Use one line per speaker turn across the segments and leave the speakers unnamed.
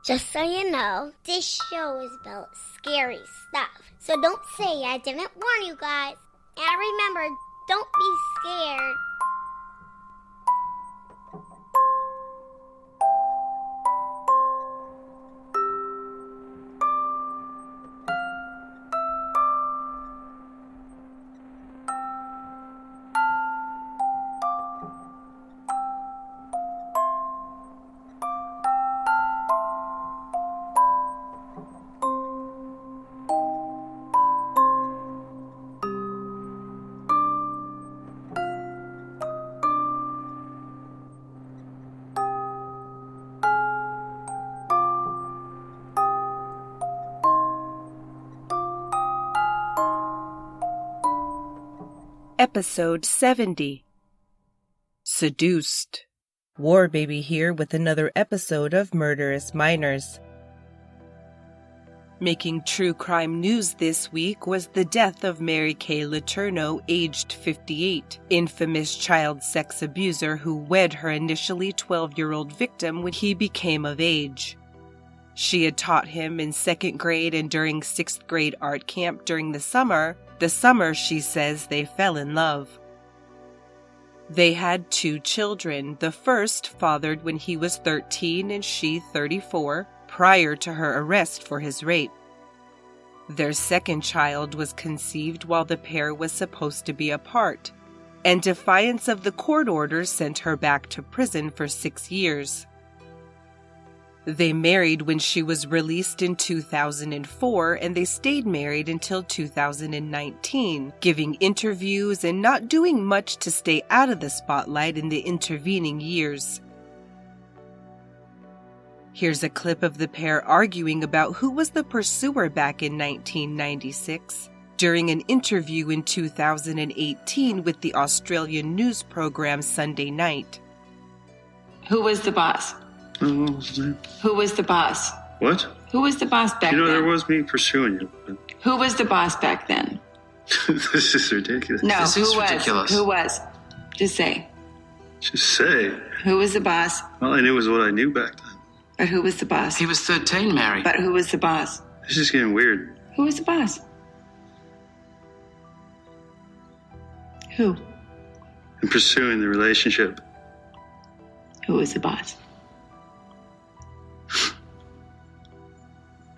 Just so you know, this show is about scary stuff. So don't say I didn't warn you guys. And remember, don't be scared.
Episode 70. Seduced. War Baby here with another episode of Murderous Minors. Making true crime news this week was the death of Mary Kay Letourneau, aged 58, infamous child sex abuser who wed her initially 12-year-old victim when he became of age. She had taught him in 2nd grade and during 6th grade art camp during the summer, she says they fell in love. They had 2 children, the first fathered when he was 13 and she 34, prior to her arrest for his rape. Their second child was conceived while the pair was supposed to be apart, and defiance of the court order sent her back to prison for 6 years. They married when she was released in 2004, and they stayed married until 2019, giving interviews and not doing much to stay out of the spotlight in the intervening years. Here's a clip of the pair arguing about who was the pursuer back in 1996, during an interview in 2018 with the Australian news program Sunday Night.
Who was the boss?
What was his name?
Who was the boss?
What?
Who was the boss back then?
There was me pursuing you. But...
Who was the boss back then?
This is ridiculous.
No,
this is ridiculous.
Who was? Just say.
Just say.
Who was the boss?
All I knew was what I knew back then.
But who was the boss?
He was 13, Mary.
But who was the boss?
This is getting weird.
Who was the boss? Who?
I'm pursuing the relationship.
Who was the boss?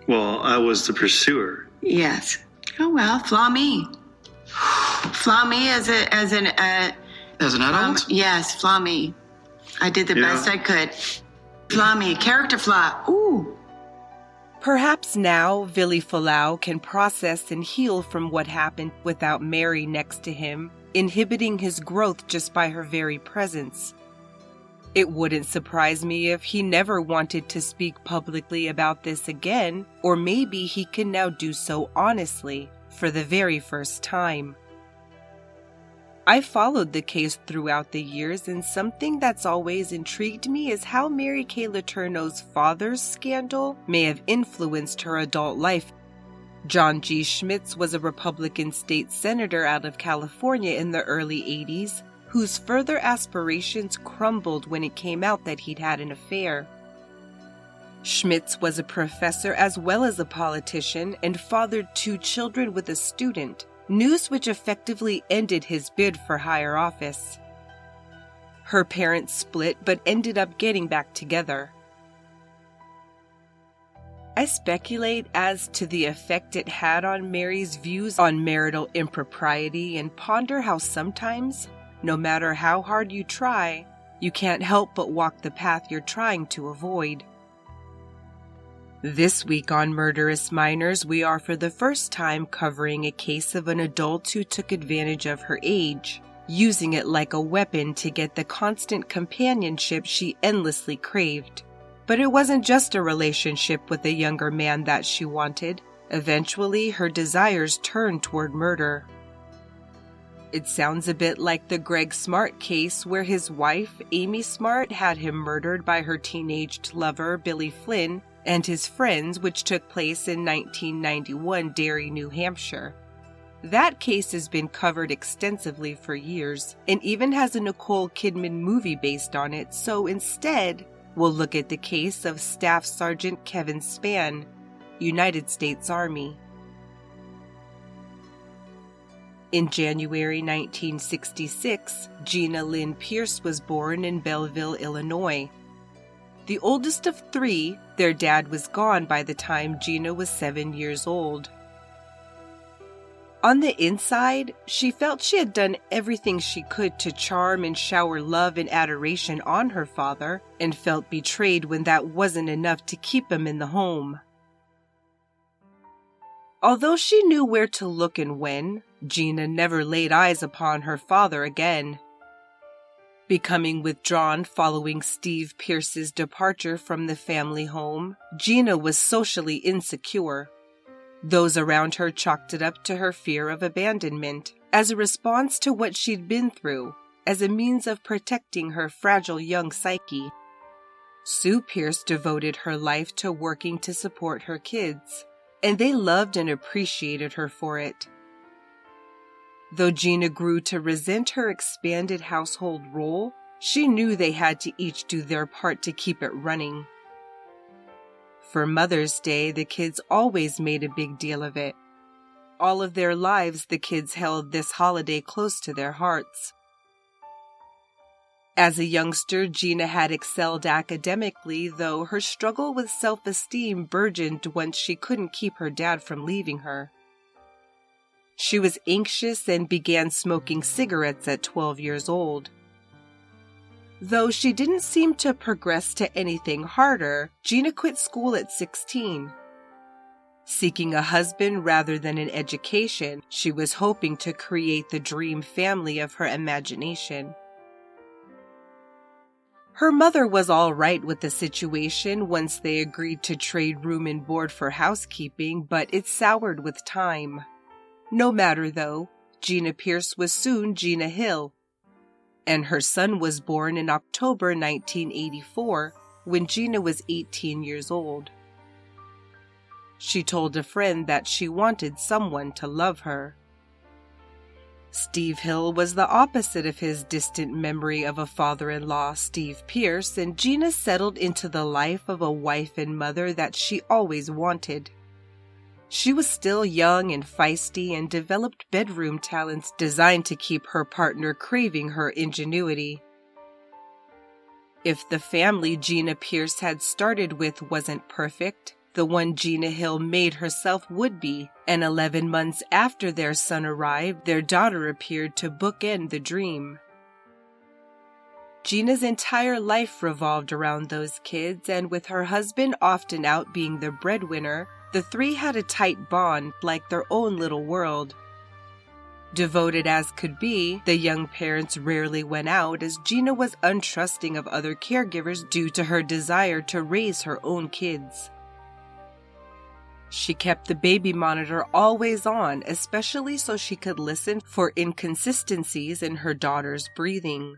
Well, I was the pursuer.
Yes. Oh well, flaw me. Flaw me as an
adult?
Yes, flaw me. I did the best I could. Flaw me, character flaw. Ooh.
Perhaps now Villy Falau can process and heal from what happened without Mary next to him, inhibiting his growth just by her very presence. It wouldn't surprise me if he never wanted to speak publicly about this again, or maybe he can now do so honestly, for the very first time. I followed the case throughout the years, and something that's always intrigued me is how Mary Kay Letourneau's father's scandal may have influenced her adult life. John G. Schmitz was a Republican state senator out of California in the early 80s, whose further aspirations crumbled when it came out that he'd had an affair. Schmitz was a professor as well as a politician and fathered 2 children with a student, news which effectively ended his bid for higher office. Her parents split but ended up getting back together. I speculate as to the effect it had on Mary's views on marital impropriety and ponder how sometimes, no matter how hard you try, you can't help but walk the path you're trying to avoid. This week on Murderous Minors, we are for the first time covering a case of an adult who took advantage of her age, using it like a weapon to get the constant companionship she endlessly craved. But it wasn't just a relationship with a younger man that she wanted. Eventually, her desires turned toward murder. It sounds a bit like the Greg Smart case where his wife, Amy Smart, had him murdered by her teenaged lover, Billy Flynn, and his friends, which took place in 1991 Derry, New Hampshire. That case has been covered extensively for years, and even has a Nicole Kidman movie based on it, so instead, we'll look at the case of Staff Sergeant Kevin Spann, United States Army. In January 1966, Gina Lynn Pierce was born in Belleville, Illinois. The oldest of three, their dad was gone by the time Gina was 7 years old. On the inside, she felt she had done everything she could to charm and shower love and adoration on her father, and felt betrayed when that wasn't enough to keep him in the home. Although she knew where to look and when, Gina never laid eyes upon her father again. Becoming withdrawn following Steve Pierce's departure from the family home, Gina was socially insecure. Those around her chalked it up to her fear of abandonment, as a response to what she'd been through, as a means of protecting her fragile young psyche. Sue Pierce devoted her life to working to support her kids, and they loved and appreciated her for it. Though Gina grew to resent her expanded household role, she knew they had to each do their part to keep it running. For Mother's Day, the kids always made a big deal of it. All of their lives, the kids held this holiday close to their hearts. As a youngster, Gina had excelled academically, though her struggle with self-esteem burgeoned once she couldn't keep her dad from leaving her. She was anxious and began smoking cigarettes at 12 years old. Though she didn't seem to progress to anything harder, Gina quit school at 16. Seeking a husband rather than an education, she was hoping to create the dream family of her imagination. Her mother was all right with the situation once they agreed to trade room and board for housekeeping, but it soured with time. No matter, though, Gina Pierce was soon Gina Hill, and her son was born in October 1984 when Gina was 18 years old. She told a friend that she wanted someone to love her. Steve Hill was the opposite of his distant memory of a father-in-law, Steve Pierce, and Gina settled into the life of a wife and mother that she always wanted. She was still young and feisty and developed bedroom talents designed to keep her partner craving her ingenuity. If the family Gina Pierce had started with wasn't perfect, the one Gina Hill made herself would be, and 11 months after their son arrived, their daughter appeared to bookend the dream. Gina's entire life revolved around those kids, and with her husband often out being the breadwinner, the three had a tight bond, like their own little world. Devoted as could be, the young parents rarely went out, as Gina was untrusting of other caregivers due to her desire to raise her own kids. She kept the baby monitor always on, especially so she could listen for inconsistencies in her daughter's breathing.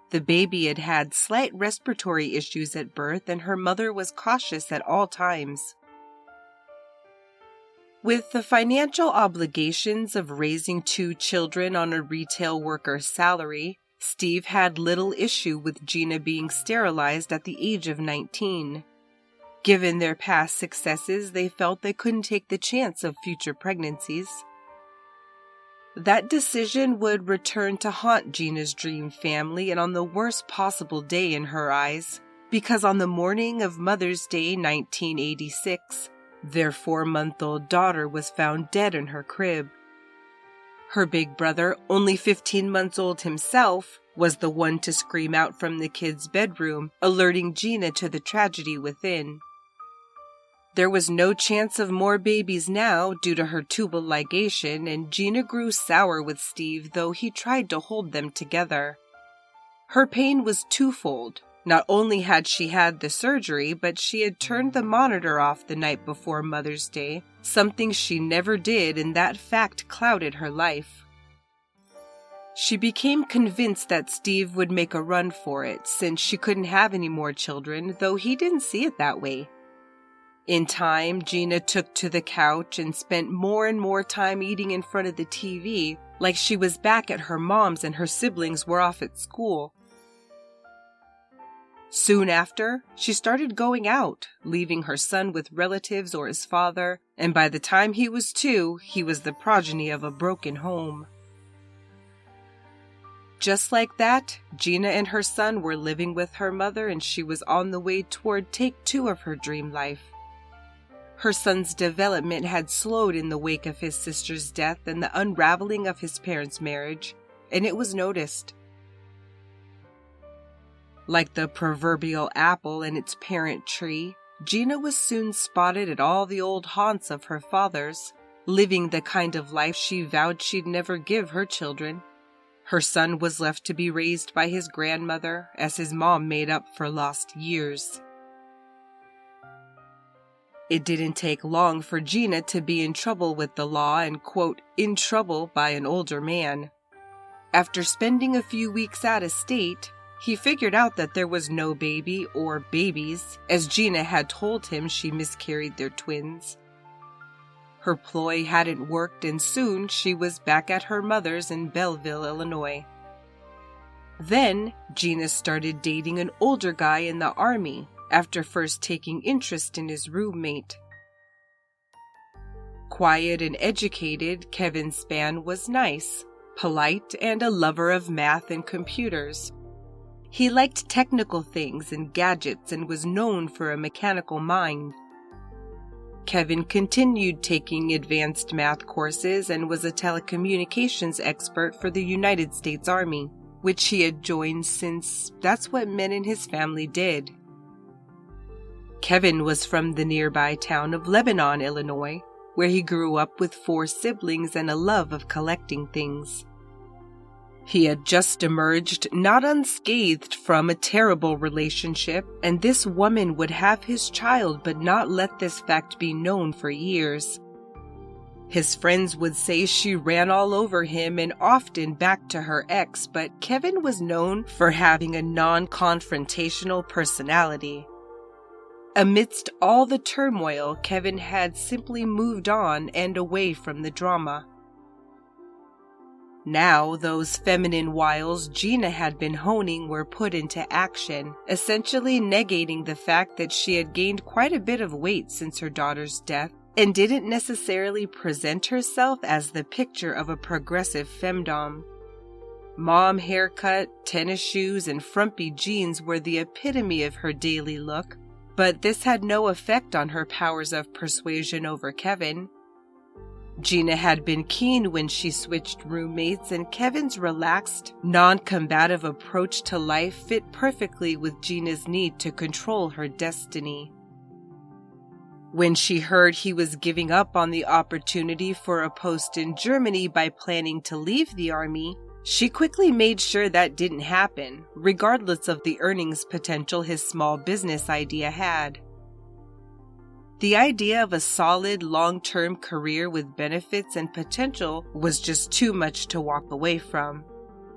The baby had had slight respiratory issues at birth, and her mother was cautious at all times. With the financial obligations of raising 2 children on a retail worker's salary, Steve had little issue with Gina being sterilized at the age of 19. Given their past successes, they felt they couldn't take the chance of future pregnancies. That decision would return to haunt Gina's dream family, and on the worst possible day in her eyes, because on the morning of Mother's Day 1986, their 4-month-old daughter was found dead in her crib. Her big brother, only 15 months old himself, was the one to scream out from the kid's bedroom, alerting Gina to the tragedy within. There was no chance of more babies now due to her tubal ligation, and Gina grew sour with Steve, though he tried to hold them together. Her pain was twofold. Not only had she had the surgery, but she had turned the monitor off the night before Mother's Day, something she never did, and that fact clouded her life. She became convinced that Steve would make a run for it, since she couldn't have any more children, though he didn't see it that way. In time, Gina took to the couch and spent more and more time eating in front of the TV, like she was back at her mom's and her siblings were off at school. Soon after, she started going out, leaving her son with relatives or his father, and by the time he was 2, he was the progeny of a broken home. Just like that, Gina and her son were living with her mother, and she was on the way toward take 2 of her dream life. Her son's development had slowed in the wake of his sister's death and the unraveling of his parents' marriage, and it was noticed. Like the proverbial apple in its parent tree, Gina was soon spotted at all the old haunts of her father's, living the kind of life she vowed she'd never give her children. Her son was left to be raised by his grandmother as his mom made up for lost years. It didn't take long for Gina to be in trouble with the law and, quote, in trouble by an older man. After spending a few weeks out of state, he figured out that there was no baby or babies, as Gina had told him she miscarried their twins. Her ploy hadn't worked, and soon she was back at her mother's in Belleville, Illinois. Then, Gina started dating an older guy in the Army, after first taking interest in his roommate. Quiet and educated, Kevin Spann was nice, polite, and a lover of math and computers. He liked technical things and gadgets and was known for a mechanical mind. Kevin continued taking advanced math courses and was a telecommunications expert for the United States Army, which he had joined since that's what men in his family did. Kevin was from the nearby town of Lebanon, Illinois, where he grew up with 4 siblings and a love of collecting things. He had just emerged not unscathed from a terrible relationship, and this woman would have his child but not let this fact be known for years. His friends would say she ran all over him and often back to her ex, but Kevin was known for having a non-confrontational personality. Amidst all the turmoil, Kevin had simply moved on and away from the drama. Now, those feminine wiles Gina had been honing were put into action, essentially negating the fact that she had gained quite a bit of weight since her daughter's death and didn't necessarily present herself as the picture of a progressive femdom. Mom haircut, tennis shoes, and frumpy jeans were the epitome of her daily look, but this had no effect on her powers of persuasion over Kevin. Gina had been keen when she switched roommates, and Kevin's relaxed, non-combative approach to life fit perfectly with Gina's need to control her destiny. When she heard he was giving up on the opportunity for a post in Germany by planning to leave the Army, she quickly made sure that didn't happen, regardless of the earnings potential his small business idea had. The idea of a solid, long-term career with benefits and potential was just too much to walk away from.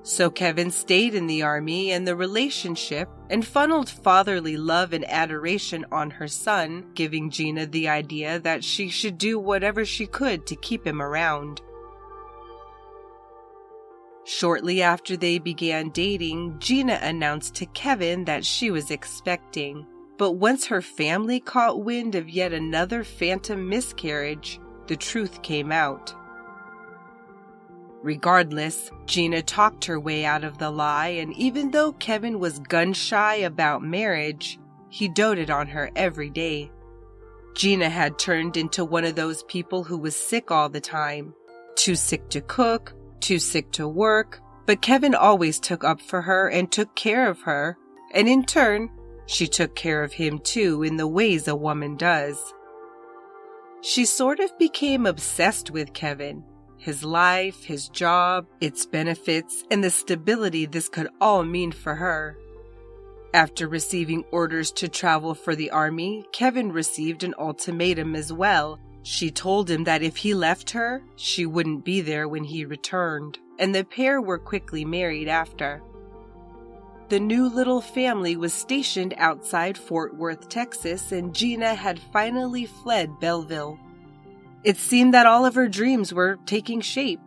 So Kevin stayed in the Army and the relationship and funneled fatherly love and adoration on her son, giving Gina the idea that she should do whatever she could to keep him around. Shortly after they began dating, Gina announced to Kevin that she was expecting. But once her family caught wind of yet another phantom miscarriage, the truth came out. Regardless, Gina talked her way out of the lie, and even though Kevin was gun-shy about marriage, he doted on her every day. Gina had turned into one of those people who was sick all the time, too sick to cook, too sick to work, but Kevin always took up for her and took care of her, and in turn, she took care of him too in the ways a woman does. She sort of became obsessed with Kevin, his life, his job, its benefits, and the stability this could all mean for her. After receiving orders to travel for the Army, Kevin received an ultimatum as well. She told him that if he left her, she wouldn't be there when he returned, and the pair were quickly married after. The new little family was stationed outside Fort Worth, Texas, and Gina had finally fled Belleville. It seemed that all of her dreams were taking shape.